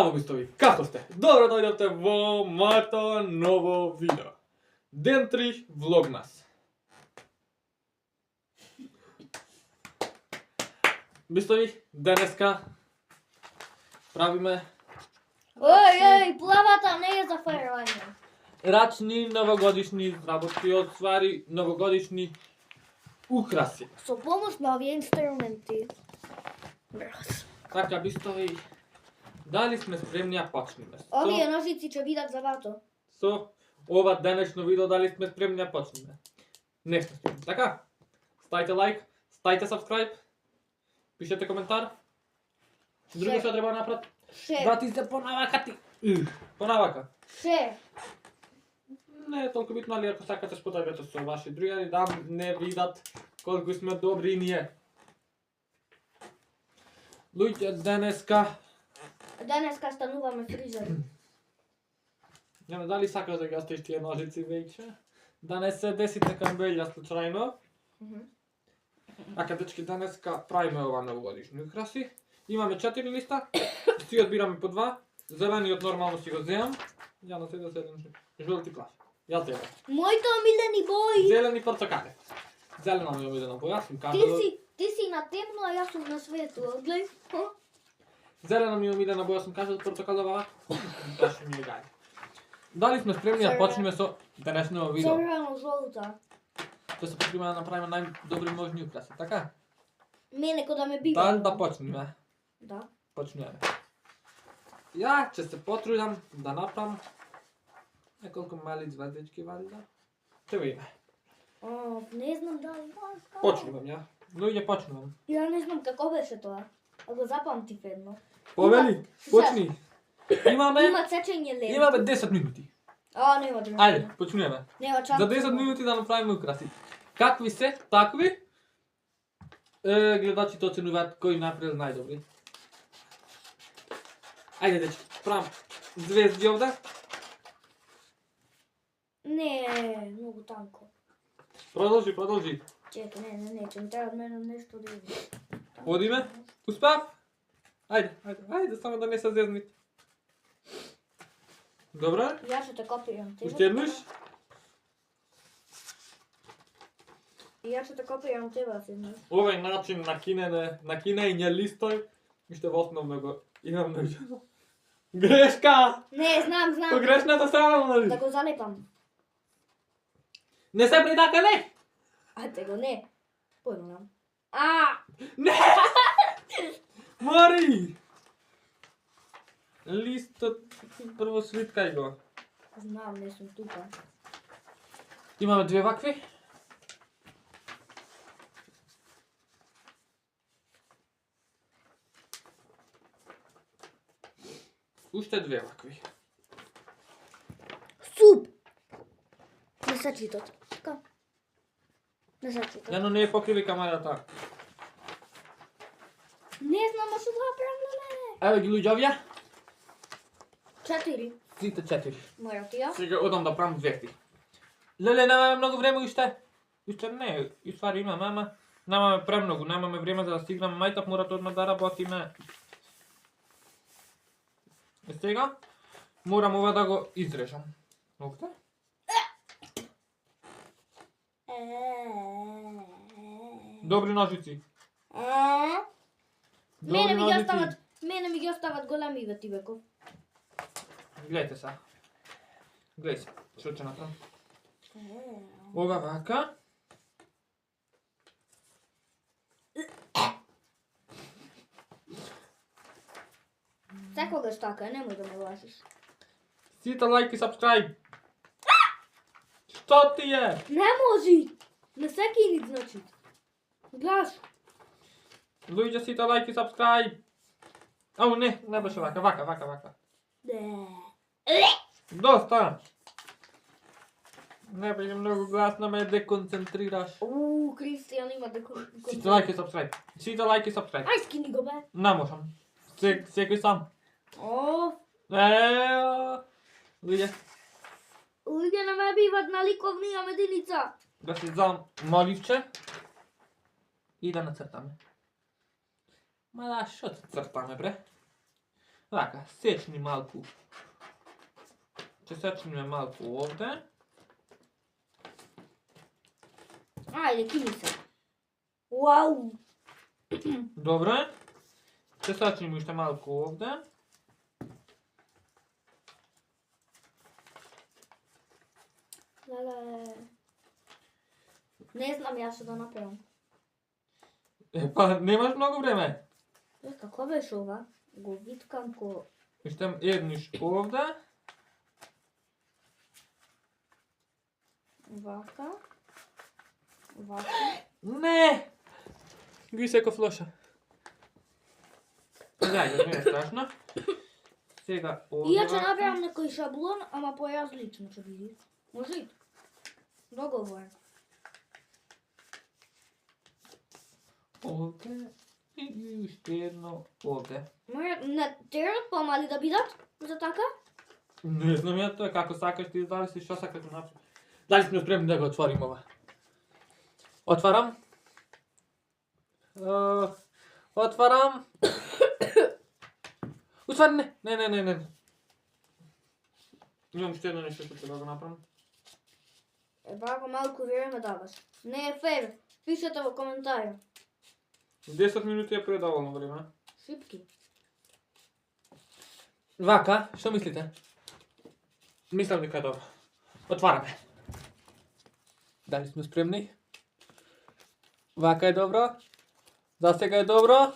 Zdravo bistovi, kako ste? Dobro dojdete v moje novo video. Ден 3 Vlogmas. Bistovi, deneska pravime Ej, plavata не е за фаервање. рачни новогодишни работи од ствари новогодишни украси. Со помош на овие инструменти. Така, бистови, дали сме спремни да почнеме? Овие ножици ќе бидат за вато. Со ова денешно видео дали сме спремни да почнеме? Не сме спремни. Така, ставите лайк, ставите subscribe, пишете коментар. Друго што треба да направат? Ше, Вратите понавака ти. Понавака. ше. Не е толку битно, али ако сакате споделете со ваши другари да не видат колку сме добри ние. Луѓе, денеска Денеска стануваме фризери. не знам дали сакаш да ги оставиш тие ножици веќе? Да не се деси така белја случајно. Ака, дечки, денеска правиме ова новогодишни украси. Имаме 4 листа, си одбираме по 2. Зелениот нормално си го земам. Ја на сега зелен, жолти плав. Јас зелен. Моите омилени бои. Зелен и портокале. Зелена ми е омилена боја, сум кажал. Ти си на темно, а јас сум на светло. Глеј. Зелена ми е омилена боја, сум кажал, портокалова. Баше ми е гај. Дали сме спремни да почнеме со денешното видео? Црвено жолта. Да се потрудиме да направиме најдобри можни украси, така? Мене кој да ме бива. Дали да почнеме? Да. Почнеме. Ја ќе се потрудам да направам неколку мали звездички, валјда. Ќе видиме. Не знам дали можеш. Почнувам ја. Луѓе, почнувам. Ја не знам како беше тоа. А го запамтив едно. Повели, почни. Имаме Има цечење лент. имаме 10 минути. Нема да. Ајде, почнуваме. Нема чанс. За 10 минути да направиме украси. Какви се, такви. Гледачите оценуваат кој направил најдобри. Ајде, дечки, правам звезди овде. Не, многу танко. Продолжи, продолжи. Чекај, не, ќе ми треба од мене нешто да иде. Одиме. Успеав. Ајде, само да не се зезни. Добро? Јас ќе те копирам. Уште еднаш? Јас ќе те копирам тебе, еднаш. Овој начин на кинење листој, уште во основно го имам научено. Грешка! Не, знам. Погрешната страна, нали? Да го залепам. Не се придакане! Ајде го, не. Појмам. Не! Мари! Листот, прво свиткај го. Знам, не сум тука. Имаме две вакви. Уште две вакви. Суп! Не се читат. Така. Не се читат. Јано не е покриви камерата. Не знам, а што го правиле. Еве ги луѓе овие. 4. Сите 4. Моја тија. Сега одам да правам звезди. Леле, немаме многу време уште. Уште не, и ствари имаме, ама немаме премногу, немаме време да стигнеме мајтап, мора одма да работиме. И сега морам ова да го изрежам. Овде? Добри ножици. Мене ми ги остават големи вети беков. Гледайте са. Гледај се, што ќе направам. Ова вака. Секогаш така, немој да ме лажиш. Сите лайк и subscribe. Што ти е? Не може! Не се кинит, значи. Глаш. Луѓе, сите лайк и subscribe. Ау, не беше вака, вака. Доста! Не беше многу гласно, ме деконцентрираш. Кристијан има да... Сите лайк и subscribe. Сите лайк и subscribe. Ај, скини го, бе. Не можам. Секој сам. Луѓе, Луѓе не ме биват на ликовнија мединица. да си зам моливче и да нацртаме. Ма да, што цртаме, бре? Ovaka, sečni malku. Sečnimo malku ovdje. Ajde, kini se. Wow. Dobro je. Sečnimo ište malku ovdje. Lele. Ne znam ja što da napravim. Pa nemaš mnogo vreme. Kako veš ova? Go vitkam ko... Ište jedniš ovdje. Ovaka. Ovaka. Ne! Gdje se ko floša. Ajde, nije strašno. Сега ovdje. Ja ću napravim neki šablon, ama po različno će biti. Može i? Dogovor. Ovdje. I ište jedno ovdje. Ne trebam pomali da bidat za taka? Ne znam ja to, kako sakaš ti zavisi što sakaš napraviti. Da li smo spremni da ga otvorimo ova? Otvaram. Otvaram. U stvari ne. Imam još jedno nešto što treba ga napravim. Ovako malko vrijeme davaš. Ne je fair. Pišete u komentarju. 10 minuta je predovoljno vrijeme. Šipki. Vaka, što mislite? Mislim da je dobro. Otvaram je. Da li smo spremni? Vaka je dobro. Zasega je dobro.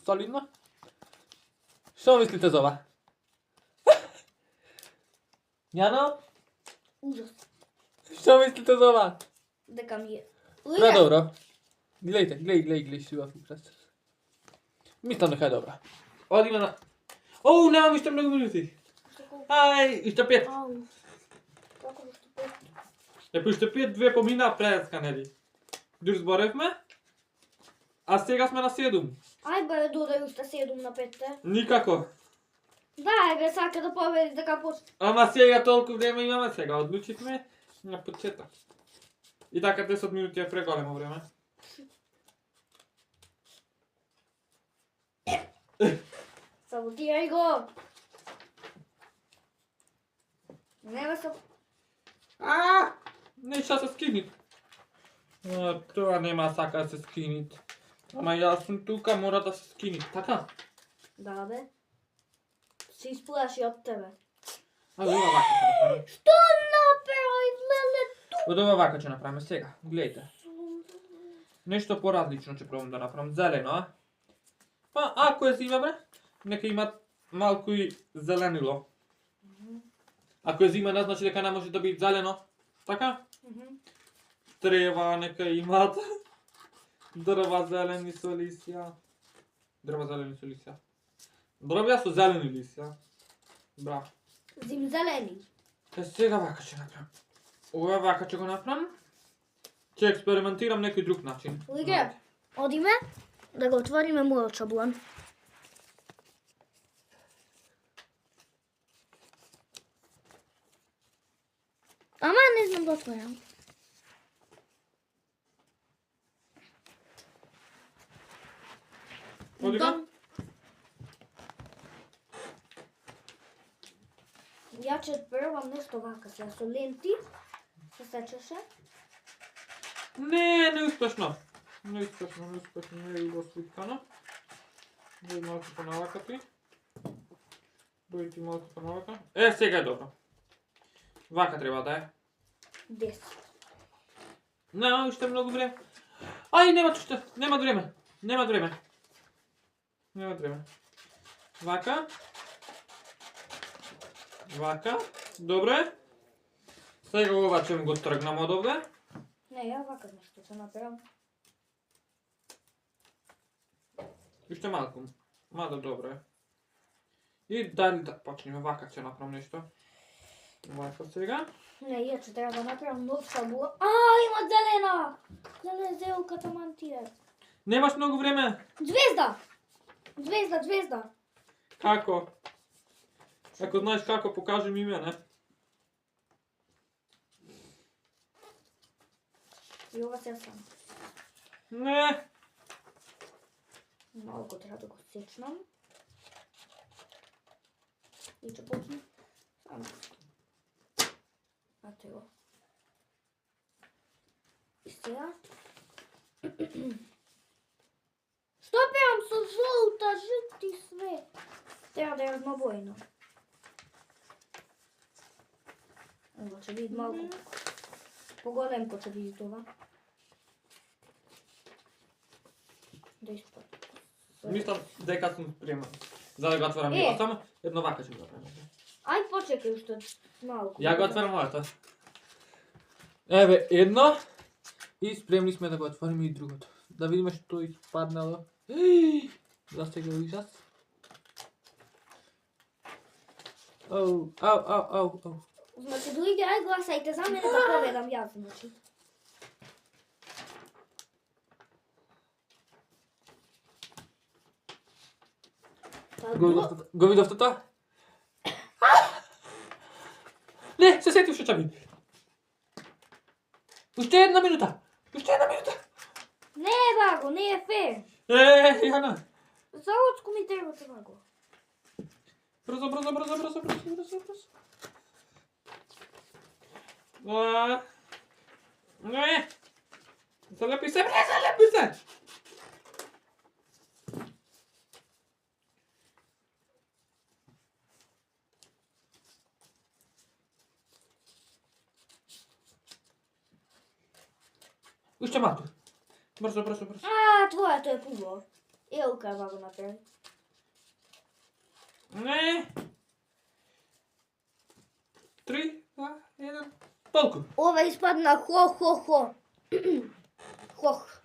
Solidno. Što mislite za ova? Jano? Užas. Što mislite za ova? Deka mi je. Pre dobro. Gledaj si ova ukras. Mislim da je dobro. Odimo na... nemam ište mnogo minuti. Aj, ište 5. Au. Kako što pet? Епо ще пият 2 помина преска, нели? Дур зборевме? А сега сме на 7. Aj bе, dodaj уште 7 на 5. Никако. Дай бе, сака да победи така почне. Ама сега толкова време имаме, сега одлучихме на почеток. И така 10 минути е преголемо време. Саботирай го! Нема са... Не ще се скинит. Това нема сака да се скинит. Ама јас сум тука, мора да се скинит, така? Да бе. Се изплаши од тебе. А ова вака ќе направиме. Што направи, леле, Од ова вака ќе направиме сега. Гледайте. Нешто поразлично ќе пробам да направам. Зелено, а? Па, ако е зима, бре, нека има малку и зеленило. Ако е зима, не значи дека не може да биде зелено. Така? Трева нека имат. Дрва зелени со лисја. Дрва зелени со лисја. Дрва со зелени лисја. Браво. Зим зелени. Сега вака ќе направам. Ова вака ќе го направам. Ќе експериментирам некој друг начин. Лиге, одиме да го отвориме мојот шаблон. Ама не знам да отворам. Одиме? Ја ќе пробам нешто вака сега со ленти. Се сечеше. Не успешно. Не е било сликано. Дојди малку понавака ти. Дојди ти малку понавака. Сега е добро. Вака треба да е. 10. Не, уште многу време. Ај, нема уште, нема време. Вака. Добре. Сега ова ќе го тргнам од овде. Не, ја вака нешто ќе направам. Уште малку. Мада добро е. И дали да почнеме вака ќе направам нешто. Вака сега. Не, ја ќе треба да направам нов шаблон. Има зелена! Зелена зелка тамантија. Немаш многу време. Звезда! Како? Ако знаеш како, покажи ми име, не? И ова се сам. Не. Малко трябва да го сечнам. И че почне. Само. Ето го. И сега. Що пявам с жълта, жити све? Трябва да е разнобойно. Evo, će vidjeti malo pogolemko će vidjeti това. Да изпад. Мислам дека сум спремен. За да го отворам и само едно вака ќе го направим. Ай, почекай още малко. Ја го отварам овата. Еве, едно. И спремни сме да го отворим и другото. Да видиме што испаднало. Застега ужас. Ау, ау, ау, ау, ау. Значи, други, ай гласайте за мене да победам јас, значи. Го видовте тоа? Не, се сетив што ќе би. Уште една минута. Уште една минута. Не, Ваго, не е фер. Јана. Залочко ми треба, Ваго. Брзо, брзо, брзо, брзо, брзо, брзо, брзо. Не. Залепи се, бре, залепи се. Уште малку. Брзо, брзо, брзо. Твоето е пуго. Елка, Ваго направи. Не. 3, 2, 1. Толку. Ова испадна хо-хо-хо. Хох.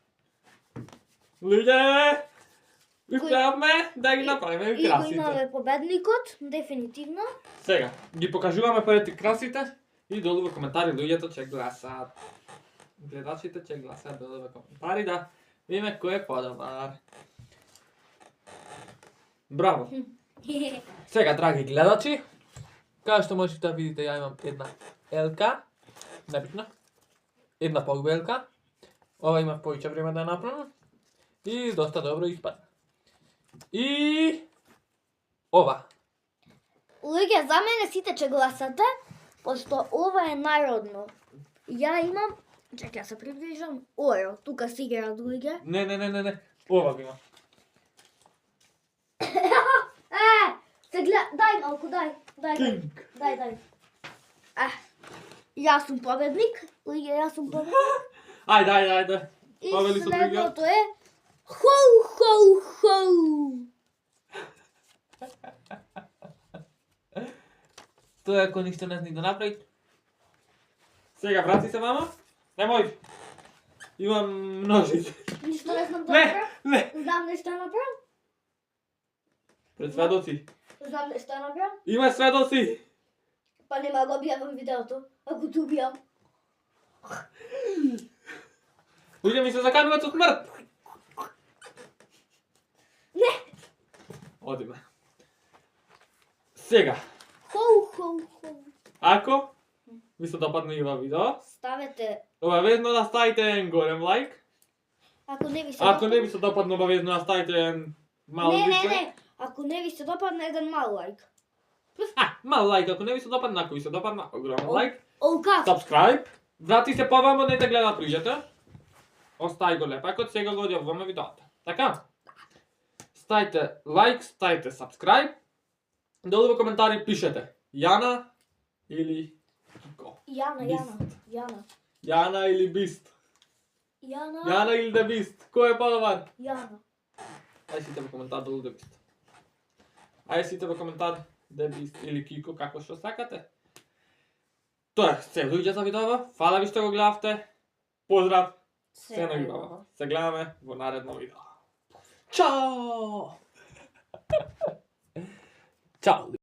Луѓе, успеавме да ги направиме И го красите. имаме победникот, дефинитивно. Сега, ги покажуваме пред красите и долу во коментари луѓето ќе гласат. Гледачите ќе гласат долу во коментари да видиме кој е подобар. Браво! Сега, драги гледачи, како што можете да видите, ја имам една елка, небитна, една поглелка, ова има повеќе време да ја направам и доста добро испадна. И ова. Луѓе, за мене сите ќе гласате, пошто ова е најродно. Ја имам, чекај, ја се приближам, Оро, тука си играат луѓе. Не, ова го има. Се гледа, дај малку, дај. Кинг. Дај. Јас сум победник, луѓе, јас сум победник. Ајде. И Победи со другиот. следното е хоу. Тоа е ако ништо не зни да направи. Сега врати се, мама. Немој. Имам ножица. Ништо не знам да направам. Не. Знам нешто направам. Пред сведоци. Знам нешто направам. Има сведоци. Па нема го објавам видеото, ако те убијам. Луѓе ми се закануват со смрт. Не. Одиме. Сега, Хоу. ако ви се допадне и ова видео, Ставете, обавезно да ставите еден голем лайк. ако не ви се Ако не ви се допадне, обавезно да ставите еден мал дислайк. Не. Ако не ви се допадне, еден мал лайк. Мал лайк, ако не ви се допадне, ако ви се допадне, огромен лайк. Олка. Subscribe. Врати се повамо, не те гледат луѓето. Остави го лепакот, сега го одјавуваме видеото. Така? Ставите лайк, ставите subscribe. Долу во коментари пишете Јана или Кико. Јана. Јана или Бист. Јана. Јана или The Beast. Кој е подобар? Јана. Ајде сите во коментар долу The Beast. Ајде сите во коментар The Beast или Кико, како што сакате. Тоа е се луѓе за видео. Фала ви што го гледавте. Поздрав. Се најубаво. Се гледаме во наредно видео. Чао! Чао!